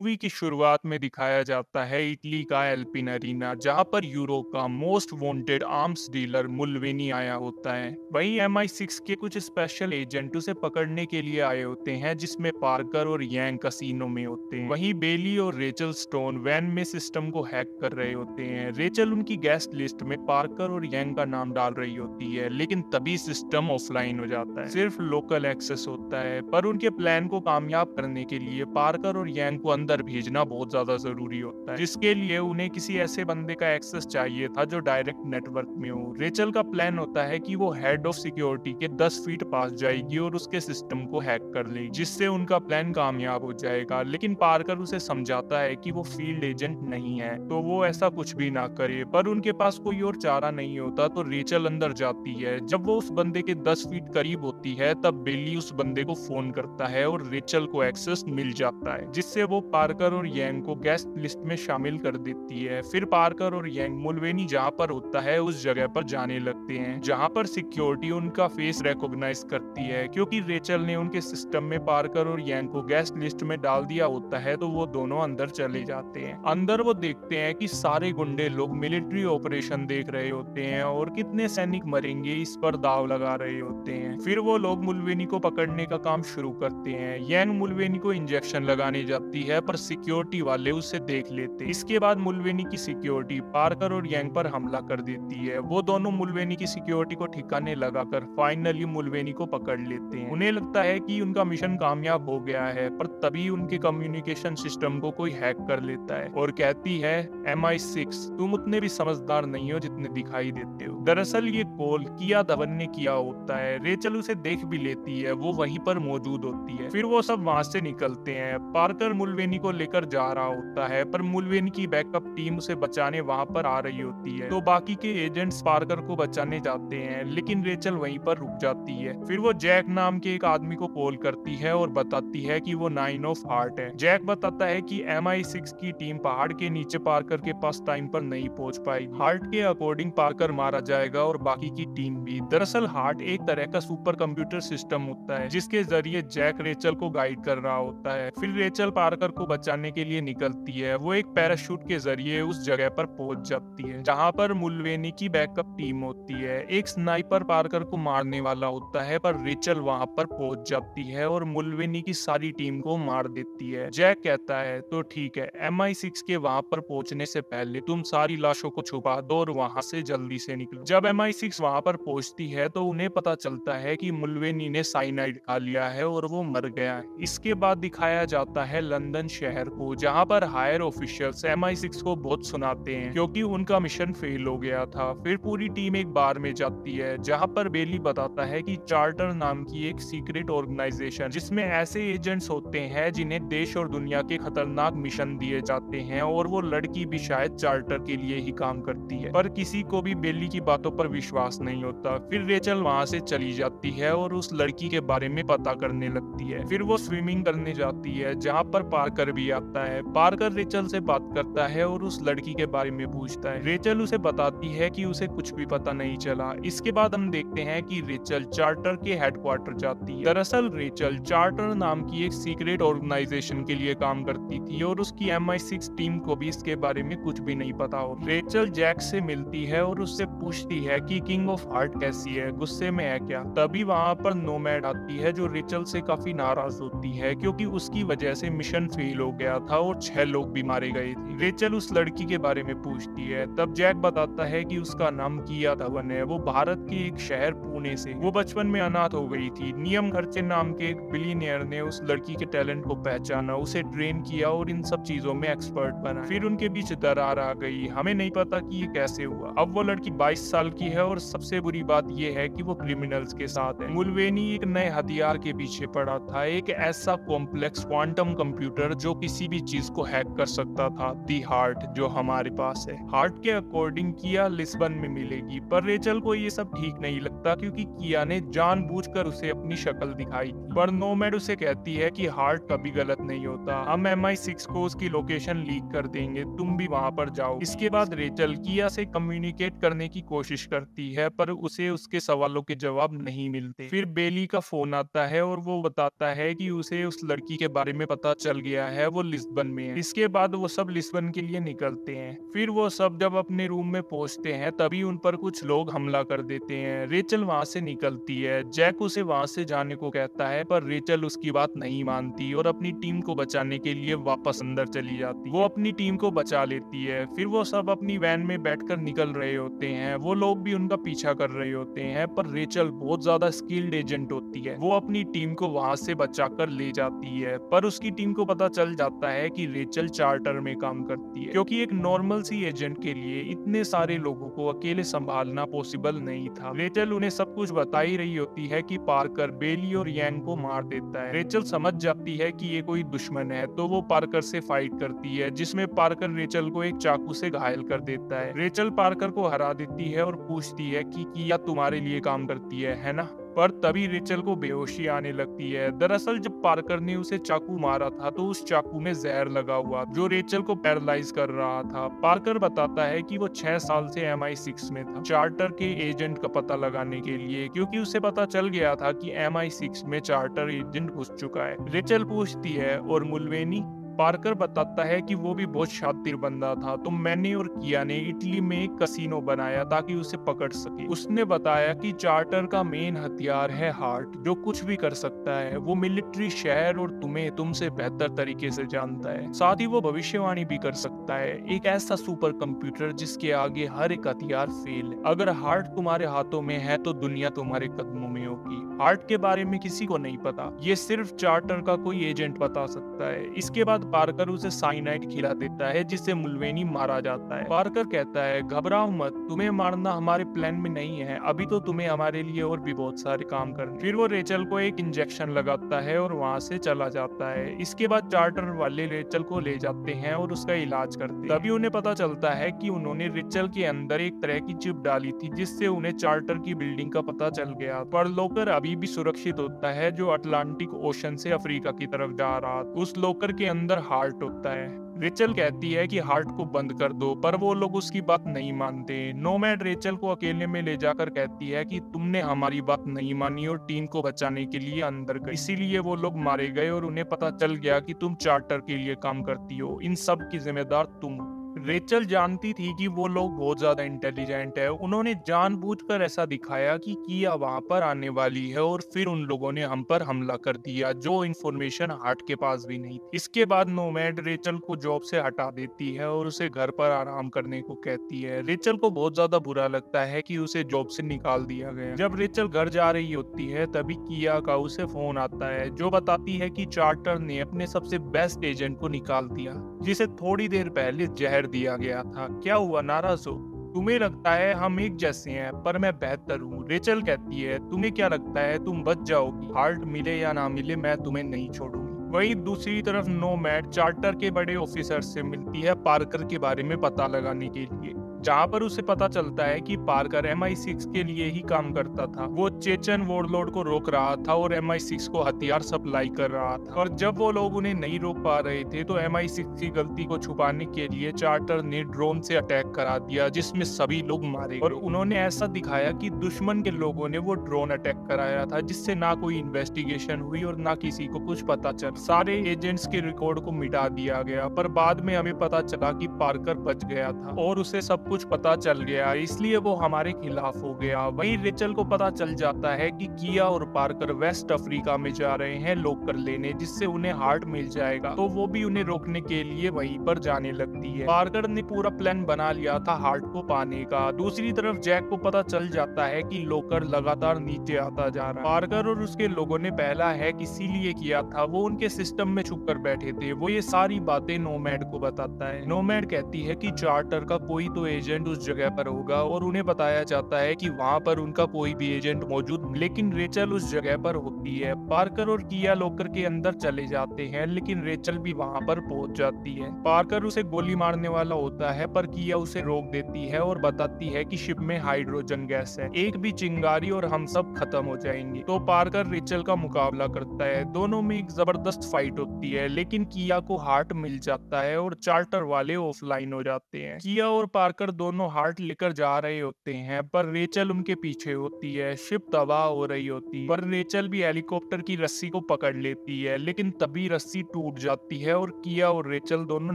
Movie की शुरुआत में दिखाया जाता है इटली का एल्पिनरीना, जहां पर यूरोप का मोस्ट वांटेड आर्म्स डीलर मुल्वेनी आया होता है। वहीं MI6 के कुछ स्पेशल एजेंट उसे पकड़ने के लिए आए होते हैं, जिसमें पार्कर और यांग कसीनो में होते हैं। वहीं बेली और रेचल स्टोन वैन में सिस्टम को हैक कर रहे होते हैं। रेचल उनकी गेस्ट लिस्ट में पार्कर और यांग का नाम डाल रही होती है, लेकिन तभी सिस्टम ऑफलाइन हो जाता है, सिर्फ लोकल एक्सेस होता है। पर उनके प्लान को कामयाब करने के लिए पार्कर और यांग को अंदर भेजना बहुत ज्यादा जरूरी होता है, जिसके लिए उन्हें किसी ऐसे बंदे का एक्सेस चाहिए था जो डायरेक्ट नेटवर्क में हो। रेचल का प्लान होता है कि वो हेड ऑफ सिक्योरिटी के 10 फीट पास जाएगी और उसके सिस्टम को हैक कर लेगी, जिससे उनका प्लान कामयाब हो जाएगा। लेकिन पार्कर उसे समझाता है कि वो फील्ड एजेंट नहीं है, तो वो ऐसा कुछ भी ना करे। पर उनके पास कोई और चारा नहीं होता, तो रेचल अंदर जाती है। जब वो उस बंदे के 10 फीट करीब होती है, तब बेली उस बंदे को फोन करता है और रेचल को एक्सेस मिल जाता है, जिससे वो पार्कर और यांग को गेस्ट लिस्ट में शामिल कर देती है। फिर पार्कर और यांग मुल्वेनी जहाँ पर होता है उस जगह पर जाने लगते हैं, जहाँ पर सिक्योरिटी उनका फेस रिकॉग्नाइज करती है। क्योंकि रेचल ने उनके सिस्टम में पार्कर और यांग को गेस्ट लिस्ट में डाल दिया होता है, तो वो दोनों अंदर चले जाते हैं। अंदर वो देखते हैं कि सारे गुंडे लोग मिलिट्री ऑपरेशन देख रहे होते हैं और कितने सैनिक मरेंगे इस पर दाव लगा रहे होते हैं। फिर वो लोग मुल्वेनी को पकड़ने का काम शुरू करते हैं। यांग मुल्वेनी को इंजेक्शन लगाने जाती है, पर सिक्योरिटी वाले उसे देख लेते हैं। इसके बाद मुल्वेनी की सिक्योरिटी पार्कर और यांग पर हमला कर देती है। वो दोनों मुल्वेनी की सिक्योरिटी को ठिकाने लगाकर फाइनली मुल्वेनी को पकड़ लेते हैं। उन्हें लगता है कि उनका मिशन कामयाब हो गया है, पर तभी उनके कम्युनिकेशन सिस्टम को कोई हैक कर लेता है और कहती है, MI6 तुम उतने भी समझदार नहीं हो जितने दिखाई देते हो। दरअसल ये कॉल किया धवन ने किया होता है। रेचल उसे देख भी लेती है, वो वहीं पर मौजूद होती है। फिर वो सब वहां से निकलते हैं। पार्कर मुल्वेनी को लेकर जा रहा होता है, पर मुल्वेनी की बैकअप टीम उसे बचाने वहां पर आ रही होती है, तो बाकी के एजेंट्स पार्कर को बचाने जाते हैं, लेकिन रेचल वहीं पर रुक जाती है। फिर वो जैक नाम के एक आदमी को कॉल करती है और बताती है कि वो 9 ऑफ हार्ट है। जैक बताता है कि MI6 की टीम पहाड़ के नीचे पार्कर के पास टाइम पर नहीं पहुंच पाई। हार्ट के अकॉर्डिंग पार्कर मारा जाएगा और बाकी की टीम भी। दरअसल हार्ट एक तरह का सुपर कंप्यूटर सिस्टम होता है, जिसके जरिए जैक रेचल को गाइड कर रहा होता है। फिर रेचल पार्कर को बचाने के लिए निकलती है। वो एक पैराशूट के जरिए उस जगह पर पहुंच जाती है जहां पर मुल्वेनी की बैकअप टीम होती है। एक स्नाइपर पार्कर को मारने वाला होता है, पर रेचल वहां पर पहुंच जाती है और मुल्वेनी की सारी टीम को मार देती है। जैक कहता है, तो ठीक है, MI6 के वहां पर पहुंचने से पहले तुम सारी लाशों को छुपा दो और वहां से जल्दी से निकलो। जब MI6 वहां पर पहुंचती है, तो उन्हें पता चलता है कि मुल्वेनी ने साइनाइड खा लिया है और वो मर गया है। इसके बाद दिखाया जाता है लंदन शहर को, जहां पर हायर ऑफिशियल्स MI6 को बहुत सुनाते हैं क्योंकि उनका मिशन फेल हो गया था। फिर पूरी टीम एक बार में जाती है, जहां पर बेली बताता है कि चार्टर नाम की एक सीक्रेट ऑर्गेनाइजेशन, जिसमें ऐसे एजेंट्स होते हैं जिन्हें देश और दुनिया के खतरनाक मिशन दिए जाते हैं, और वो लड़की भी शायद चार्टर के लिए ही काम करती है। पर किसी को भी बेली की बातों पर विश्वास नहीं होता। फिर रेचल वहां से चली जाती है और उस लड़की के बारे में पता करने लगती है। फिर वो स्विमिंग करने जाती है, जहाँ पर पार्कर भी आता है। पार्कर रेचल से बात करता है और उस लड़की के बारे में पूछता है। रेचल उसे बताती है कि उसे कुछ भी पता नहीं चला। इसके बाद हम देखते हैं कि रेचल चार्टर के हेडक्वार्टर जाती है। दरअसल रेचल चार्टर नाम की एक सीक्रेट ऑर्गेनाइजेशन के लिए काम करती थी और उसकी MI6 टीम को भी इसके बारे में कुछ भी नहीं पता हो। रेचल जैक से मिलती है और उससे पूछती है कि किंग ऑफ हार्ट कैसी है, गुस्से में है क्या। तभी वहां पर नोमैड आती है, जो रेचल से काफी नाराज होती है क्योंकि उसकी वजह से मिशन फेल हो गया था और 6 लोग भी मारे गए थे। रेचल उस लड़की के बारे में पूछती है। तब जैक बताता है कि उसका नाम किया धवन है, वो भारत के एक शहर पुणे से। वो बचपन में अनाथ हो गई थी। नियम खर्चे नाम के एक बिलियनियर ने उस लड़की के टैलेंट को पहचाना, उसे ट्रेन किया और इन सब चीजों में एक्सपर्ट बना। फिर उनके बीच दरार आ गई। हमें नहीं पता कि ये कैसे हुआ। अब वो लड़की 22 साल की है और सबसे बुरी बात ये है कि वो क्रिमिनल्स के साथ है। मुल्वेनी एक नए हथियार के पीछे पड़ा था, एक ऐसा कॉम्प्लेक्स क्वांटम कंप्यूटर जो किसी भी चीज को हैक कर सकता था। दी हार्ट जो हमारे पास है, हार्ट के अकॉर्डिंग किया लिस्बन में मिलेगी। पर रेचल को ये सब ठीक नहीं लगता क्योंकि किया ने जानबूझकर उसे अपनी शक्ल दिखाई थी। पर नोमैड उसे कहती है कि हार्ट कभी गलत नहीं होता, हम MI6 को उसकी लोकेशन लीक कर देंगे, तुम भी वहां पर जाओ। इसके बाद रेचल किया से कम्युनिकेट करने की कोशिश करती है, पर उसे उसके सवालों के जवाब नहीं मिलते। फिर बेली का फोन आता है और वो बताता है कि उसे उस लड़की के बारे में पता चल गया गया है वो लिस्बन में है। इसके बाद वो सब लिस्बन के लिए निकलते हैं। फिर वो सब जब अपने रूम में पहुंचते हैं तभी उन पर कुछ लोग हमला कर देते हैं। रेचल वहां से निकलती है। जैक उसे वहां से जाने को कहता है पर रेचल उसकी बात नहीं मानती और अपनी टीम को बचाने के लिए वापस अंदर चली जाती। वो अपनी टीम को बचा लेती है। फिर वो सब अपनी वैन में बैठकर निकल रहे होते हैं। वो लोग भी उनका पीछा कर रहे होते हैं पर रेचल बहुत ज्यादा स्किल्ड एजेंट होती है। वो अपनी टीम को वहां से बचाकर ले जाती है पर उसकी टीम को पता चल जाता है कि रेचल चार्टर में काम करती है, क्योंकि एक नॉर्मल सी एजेंट के लिए इतने सारे लोगों को अकेले संभालना पॉसिबल नहीं था। रेचल उन्हें सब कुछ बता ही रही होती है कि पार्कर बेली और यांग को मार देता है। रेचल समझ जाती है कि ये कोई दुश्मन है तो वो पार्कर से फाइट करती है, जिसमें पार्कर रेचल को एक चाकू से घायल कर देता है। रेचल पार्कर को हरा देती है और पूछती है कि किया तुम्हारे लिए काम करती है ना? पर तभी रेचल को बेहोशी आने लगती है। दरअसल जब पार्कर ने उसे चाकू मारा था तो उस चाकू में जहर लगा हुआ जो रेचल को पैरालाइज कर रहा था। पार्कर बताता है कि वो 6 साल से MI6 में था, चार्टर के एजेंट का पता लगाने के लिए, क्योंकि उसे पता चल गया था कि MI6 में चार्टर एजेंट घुस चुका है। रेचल पूछती है और मुल्वेनी? पार्कर बताता है कि वो भी बहुत शातिर बंदा था, तो मैंने और किया ने इटली में एक कसिनो बनाया ताकि उसे पकड़ सके। उसने बताया कि चार्टर का मेन हथियार है हार्ट, जो कुछ भी कर सकता है। वो मिलिट्री शहर और तुम्हें तुमसे बेहतर तरीके से जानता है। साथ ही वो भविष्यवाणी भी कर सकता है, एक ऐसा सुपर कंप्यूटर जिसके आगे हर एक हथियार फेल है। अगर हार्ट तुम्हारे हाथों में है तो दुनिया तुम्हारे कदमों में होगी। हार्ट के बारे में किसी को नहीं पता, ये सिर्फ चार्टर का कोई एजेंट बता सकता है। इसके बाद पार्कर उसे साइनाइड खिला देता है, जिससे मुल्वेनी मारा जाता है। पार्कर कहता है घबराओ मत, तुम्हें मारना हमारे प्लान में नहीं है, अभी तो तुम्हें हमारे लिए और भी बहुत सारे काम करने। फिर वो रेचल को एक इंजेक्शन लगाता है और वहां से चला जाता है। इसके बाद चार्टर वाले रेचल को ले जाते हैं और उसका इलाज करते हैं। तभी उन्हें पता चलता है कि उन्होंने रेचल के अंदर एक तरह की चिप डाली थी, जिससे उन्हें चार्टर की बिल्डिंग का पता चल गया। पर लोकर अभी भी सुरक्षित होता है, जो अटलांटिक ओशन से अफ्रीका की तरफ जा रहा था। उस लोकर के अंदर हार्ट होता है। रेचल कहती है कि हार्ट को बंद कर दो, पर वो लोग उसकी बात नहीं मानते। नोमैड रेचल को अकेले में ले जाकर कहती है कि तुमने हमारी बात नहीं मानी और टीम को बचाने के लिए अंदर गई, इसीलिए वो लोग मारे गए और उन्हें पता चल गया कि तुम चार्टर के लिए काम करती हो, इन सब की जिम्मेदार तुम हो। रेचल जानती थी कि वो लोग बहुत ज्यादा इंटेलिजेंट है। उन्होंने जानबूझकर ऐसा दिखाया कि किया वहां पर आने वाली है और फिर उन लोगों ने हम पर हमला कर दिया, जो इन्फॉर्मेशन हार्ट के पास भी नहीं थी। इसके बाद नोमैड रेचल को जॉब से हटा देती है और उसे घर पर आराम करने को कहती है। रेचल को बहुत ज्यादा बुरा लगता है कि उसे जॉब से निकाल दिया गया। जब रेचल घर जा रही होती है तभी किया का उसे फोन आता है, जो बताती है कि चार्टर ने अपने सबसे बेस्ट एजेंट को निकाल दिया, जिसे थोड़ी देर पहले जहर दिया गया था। क्या हुआ, नाराज हो? तुम्हें लगता है हम एक जैसे हैं, पर मैं बेहतर हूँ। रेचल कहती है तुम्हें क्या लगता है तुम बच जाओगी? हार्ट मिले या ना मिले मैं तुम्हें नहीं छोड़ूंगी। वहीं दूसरी तरफ नोमैड चार्टर के बड़े ऑफिसर से मिलती है पार्कर के बारे में पता लगाने के लिए, जहाँ पर उसे पता चलता है कि पार्कर MI6 के लिए ही काम करता था। वो चेचन वॉरलॉर्ड को रोक रहा था और MI6 को हथियार सप्लाई कर रहा था, और जब वो लोग उन्हें नहीं रोक पा रहे थे तो MI6 की गलती को छुपाने के लिए चार्टर ने ड्रोन से अटैक करा दिया, जिसमें सभी लोग मारे गए। और उन्होंने ऐसा दिखाया कि दुश्मन के लोगों ने वो ड्रोन अटैक कराया था, जिससे ना कोई इन्वेस्टिगेशन हुई और ना किसी को कुछ पता चला। सारे एजेंट्स के रिकॉर्ड को मिटा दिया गया, पर बाद में हमें पता चला कि पार्कर बच गया था और उसे सब कुछ पता चल गया, इसलिए वो हमारे खिलाफ हो गया। वहीं रेचल को पता चल जाता है कि किया और पार्कर वेस्ट अफ्रीका में जा रहे हैं लोकर लेने, जिससे उन्हें हार्ट मिल जाएगा, तो वो भी उन्हें रोकने के लिए वहीं पर जाने लगती है। पार्कर ने पूरा प्लान बना लिया था हार्ट को पाने का। दूसरी तरफ जैक को पता चल जाता है कि लोकर लगातार नीचे आता जा रहा है। पार्कर और उसके लोगों ने पहला हैक इसीलिए किया था, वो उनके सिस्टम में छुप कर बैठे थे। वो ये सारी बातें नोमैड को बताता है। नोमैड कहती है कि चार्टर का कोई तो एजेंट उस जगह पर होगा, और उन्हें बताया जाता है कि वहां पर उनका कोई भी एजेंट मौजूद, लेकिन रेचल उस जगह पर होती है। पार्कर और किया लोकर के अंदर चले जाते हैं, लेकिन रेचल भी वहां पर पहुंच जाती है। पार्कर उसे गोली मारने वाला होता है, पर किया उसे रोक देती है और बताती है कि शिप में हाइड्रोजन गैस है, एक भी चिंगारी और हम सब खत्म हो जाएंगे। तो पार्कर रेचल का मुकाबला करता है। दोनों में एक जबरदस्त फाइट होती है, लेकिन किया को हार्ट मिल जाता है और चार्टर वाले ऑफलाइन हो जाते हैं। किया और पार्कर पार्कर दोनों हार्ट लेकर जा रहे होते हैं, पर रेचल उनके पीछे होती है। शिप तबाह हो रही होती है, पर रेचल भी हेलीकॉप्टर की रस्सी को पकड़ लेती है, लेकिन तभी रस्सी टूट जाती है और किया और रेचल दोनों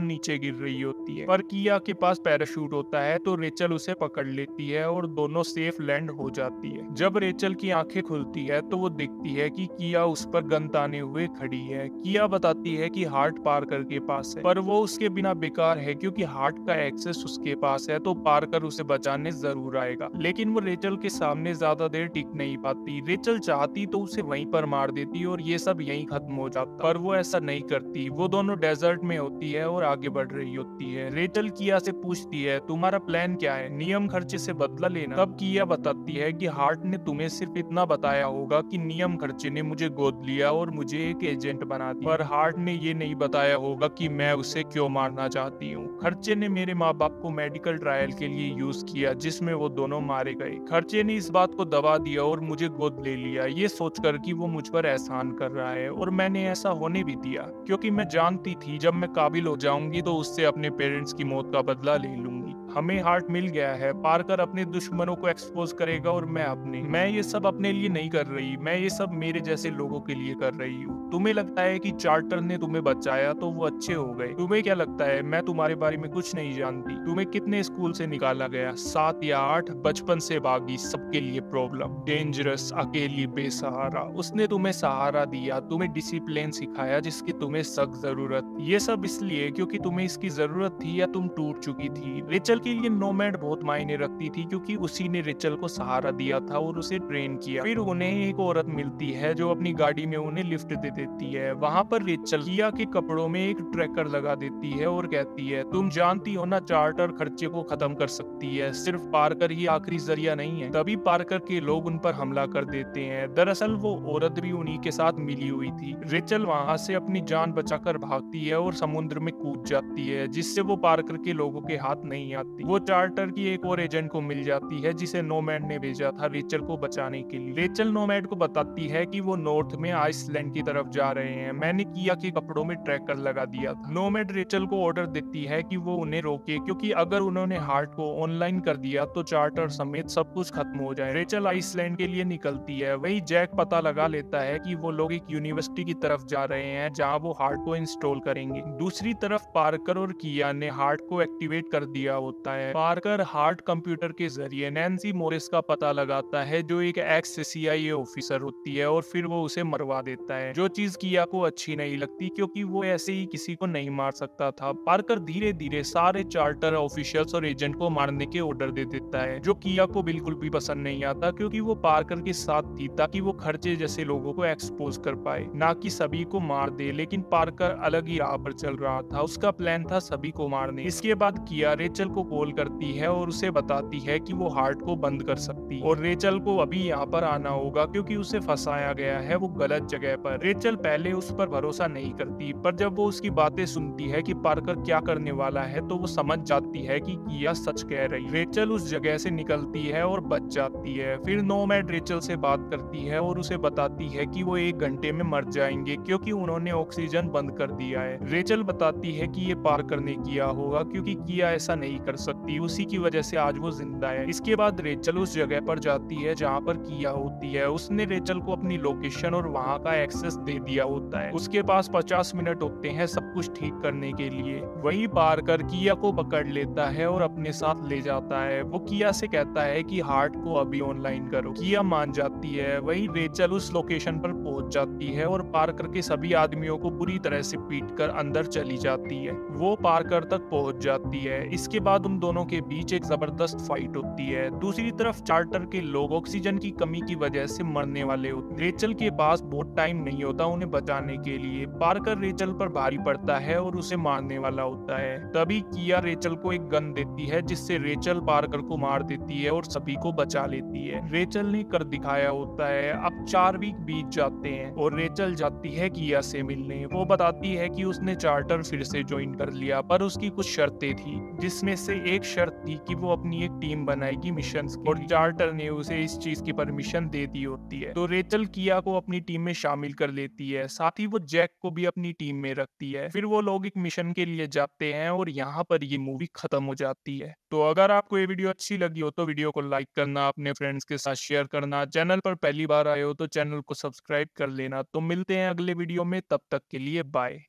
नीचे गिर रही होती है। पर किया के पास पैराशूट होता है तो रेचल उसे पकड़ लेती है और दोनों सेफ लैंड हो जाती है। जब रेचल की आंखें खुलती है तो वो देखती है कि किया उस पर गन ताने हुए खड़ी है। किया बताती है कि हार्ट पार्कर के पास है, पर वो उसके बिना बेकार है क्योंकि हार्ट का एक्सेस उसके पास है, तो पार्कर उसे बचाने जरूर आएगा। लेकिन वो रेचल के सामने ज्यादा देर टिक नहीं पाती। रेचल चाहती तो उसे वहीं पर मार देती और ये सब यहीं खत्म हो जाता, पर वो ऐसा नहीं करती। वो दोनों डेजर्ट में होती है और आगे बढ़ रही होती है। रेचल किया से पूछती है, तुम्हारा प्लान क्या है? नियम खर्चे से बदला लेना? तब किया बताती है कि हार्ट ने तुम्हें सिर्फ इतना बताया होगा कि नियम खर्चे ने मुझे गोद लिया और मुझे एक एजेंट बना दिया, पर हार्ट ने ये नहीं बताया होगा कि मैं उसे क्यों मारना चाहती हूँ। खर्चे ने मेरे माँ बाप को मेडिकल ट्रायल के लिए यूज किया जिसमें वो दोनों मारे गए। खर्चे ने इस बात को दबा दिया और मुझे गोद ले लिया, ये सोचकर कि वो मुझ पर एहसान कर रहा है, और मैंने ऐसा होने भी दिया क्योंकि मैं जानती थी जब मैं काबिल हो जाऊंगी तो उससे अपने पेरेंट्स की मौत का बदला ले लूंगी। हमें हार्ट मिल गया है। पार्कर अपने दुश्मनों को एक्सपोज करेगा और मैं अपने। मैं ये सब अपने लिए नहीं कर रही, मैं ये सब मेरे जैसे लोगों के लिए कर रही हूँ। तुम्हें लगता है कि चार्टर ने तुम्हें बचाया तो वो अच्छे हो गए। तुम्हें क्या लगता है मैं तुम्हारे बारे में कुछ नहीं जानती? तुम्हें कितने स्कूल से निकाला गया? 7 या 8? बचपन से बागी, सबके लिए प्रॉब्लम, डेंजरस, अकेली, बेसहारा। उसने तुम्हें सहारा दिया, तुम्हें डिसिप्लिन सिखाया जिसकी तुम्हें सख्त जरूरत। ये सब इसलिए क्योंकि तुम्हें इसकी जरूरत थी या तुम टूट चुकी थी। रेचल के लिए नोमैड बहुत मायने रखती थी क्योंकि उसी ने रेचल को सहारा दिया था और उसे ट्रेन किया। फिर उन्हें एक औरत मिलती है जो अपनी गाड़ी में उन्हें लिफ्ट दे देती है। वहाँ पर रेचल किया के कपड़ों में एक ट्रैकर लगा देती है और कहती है, तुम जानती हो ना चार्टर खर्चे को खत्म कर सकती है, सिर्फ पार्कर ही आखिरी जरिया नहीं है। तभी पार्कर के लोग उन पर हमला कर देते हैं। दरअसल वो औरत भी उन्हीं के साथ मिली हुई थी। रेचल वहाँ से अपनी जान बचाकर भागती है और समुद्र में कूद जाती है जिससे वो पार्कर के लोगों के हाथ नहीं आती। वो चार्टर की एक और एजेंट को मिल जाती है जिसे नोमैड ने भेजा था रेचल को बचाने के लिए। रेचल नोमैड को बताती है कि वो नॉर्थ में आइसलैंड की तरफ जा रहे हैं। मैंने किया के कपड़ों में ट्रैकर लगा दिया था। नोमैड रेचल को ऑर्डर देती है कि वो उन्हें रोके क्योंकि अगर उन्होंने हार्ट को ऑनलाइन कर दिया तो चार्टर समेत सब कुछ खत्म हो जाए। रेचल आइसलैंड के लिए निकलती है। वही जैक पता लगा लेता है कि वो लोग एक यूनिवर्सिटी की तरफ जा रहे हैं जहाँ वो हार्ट को इंस्टॉल करेंगे। दूसरी तरफ पार्कर और किया ने हार्ट को एक्टिवेट कर दिया होता है। पार्कर हार्ट कंप्यूटर के जरिए नैन्सी मोरिस का पता लगाता है जो एक एक्स CIA ऑफिसर होती है और फिर वो उसे मरवा देता है, जो चीज किया को अच्छी नहीं लगती क्योंकि वो ऐसे ही किसी को नहीं मार सकता था। पार्कर धीरे धीरे सारे चार्टर ऑफिशियल्स और एजेंट को मारने के ऑर्डर दे देता है, जो किया को बिल्कुल भी पसंद नहीं आता क्योंकि वो पार्कर के साथ थी ताकि वो खर्चे जैसे लोगों को एक्सपोज कर पाए, ना कि सभी को मार दे। लेकिन पार्कर अलग ही राह पर चल रहा था, उसका प्लान था सभी को मारने। इसके बाद किया रेचल को कॉल करती है और उसे बताती है कि वो हार्ट को बंद कर सकती और रेचल को अभी यहाँ पर आना होगा क्योंकि उसे फंसाया गया है वो गलत जगह पर। रेचल पहले उस पर भरोसा नहीं करती, पर जब वो उसकी बातें सुनती है कि पार्कर क्या करने वाला है तो वो समझ जाती है कि किया सच कह रही। रेचल उस जगह से निकलती है और बच जाती है। फिर नोमैड रेचल से बात करती है और उसे बताती है कि वो 1 घंटे में मर जाएंगे क्योंकि उन्होंने ऑक्सीजन बंद कर दिया है। रेचल बताती है कि ये पार्कर ने किया होगा क्योंकि किया ऐसा नहीं कर सकती, उसी की वजह से आज वो जिंदा है। इसके बाद रेचल उस जगह पर जाती है जहाँ पर किया होती है। उसने रेचल को अपनी लोकेशन और वहाँ का एक्सेस दे दिया होता है। उसके पास 50 मिनट होते हैं सब कुछ ठीक करने के लिए। वही पार्कर किया को पकड़ लेता है और अपने साथ ले जाता है। वो किया से कहता है कि हार्ट को अभी ऑनलाइन करो। किया मान जाती है। वही रेचल उस लोकेशन पर पहुंच जाती है और पार्कर के सभी आदमियों को बुरी तरह से पीटकर अंदर चली जाती है। वो पार्कर तक पहुंच जाती है। इसके बाद उन दोनों के बीच एक जबरदस्त फाइट होती है। दूसरी तरफ चार्टर के लोग ऑक्सीजन की कमी की वजह से मरने वाले होते हैं। रेचल के पास बहुत टाइम नहीं होता उन्हें बचाने के लिए। पार्कर रेचल पर भारी पड़ता है और उसे मारने वाला होता है। तभी किया रेचल को एक गन देती है जिससे रेचल पार्कर को मार देती है और सभी को बचा लेती है। रेचल ने कर दिखाया होता है। अब 4 वीक बीत जाते हैं और रेचल जाती है किया से मिलने। वो बताती है कि उसने चार्टर फिर से ज्वाइन कर लिया पर उसकी कुछ शर्तें थी जिसमें से एक शर्त थी कि वो अपनी एक टीम बनाएगी मिशंस की, और चार्टर ने उसे इस चीज की परमिशन दे दी होती है। तो रेचल किया को अपनी टीम में शामिल कर लेती है, साथ ही वो जैक को भी अपनी टीम में रखती है। फिर वो लोग एक मिशन के लिए जाते हैं और यहाँ पर ये मूवी खत्म हो जाती है। तो अगर आपको ये वीडियो अच्छी लगी हो तो वीडियो को लाइक करना, अपने फ्रेंड्स के साथ शेयर करना, चैनल पर पहली बार आए हो तो चैनल को सब्सक्राइब कर लेना। तो मिलते हैं अगले वीडियो में, तब तक के लिए बाय।